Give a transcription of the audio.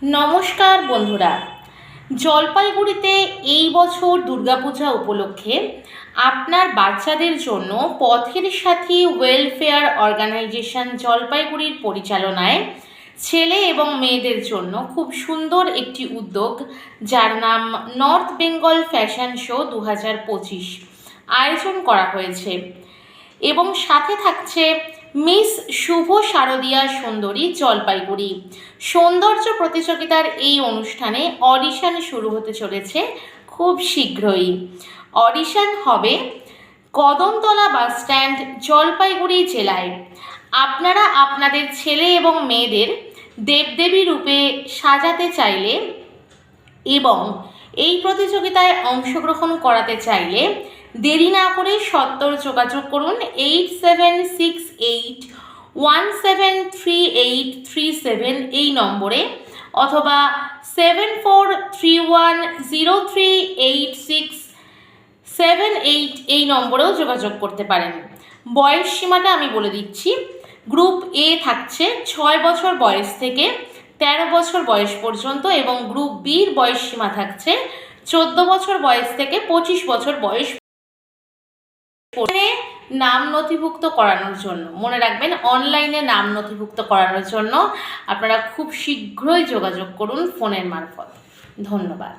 নমস্কার বন্ধুরা, জলপাইগুড়িতে এই বছর দুর্গাপূজা উপলক্ষে আপনার বাচ্চাদের জন্য পথের সাথী ওয়েলফেয়ার অর্গানাইজেশন জলপাইগুড়ির পরিচালনায় ছেলে এবং মেয়েদের জন্য খুব সুন্দর একটি উদ্যোগ, যার নাম নর্থ বেঙ্গল ফ্যাশন শো 2025 আয়োজন করা হয়েছে এবং সাথে থাকছে মিস শুভ শারদিয়া সুন্দরী জলপাইগুড়ি। সৌন্দর্য প্রতিযোগিতার এই অনুষ্ঠানে অডিশন শুরু হতে চলেছে খুব শীঘ্রই। অডিশন হবে কদমতলা বাসস্ট্যান্ড, জলপাইগুড়ি জেলায়। আপনারা আপনাদের ছেলে এবং মেয়েদের দেবদেবী রূপে সাজাতে চাইলে এবং এই প্রতিযোগিতায় অংশগ্রহণ করাতে চাইলে দেরি না করে সত্বর যোগাযোগ করুন 8768173837 এই নম্বরে, অথবা 7431038678 এই নম্বরেও যোগাযোগ করতে পারেন। বয়স সীমাটা আমি বলে দিচ্ছি। গ্রুপ এ থাকছে 6 বছর বয়স থেকে 13 বছর বয়স পর্যন্ত এবং গ্রুপ বির বয়স সীমা থাকছে 14 বছর বয়স থেকে 25 বছর বয়স। নাম নথিভুক্ত করানোর জন্য মনে রাখবেন, অনলাইনে নাম নথিভুক্ত করানোর জন্য আপনারা খুব শীঘ্রই যোগাযোগ করুন ফোনের মারফত। ধন্যবাদ।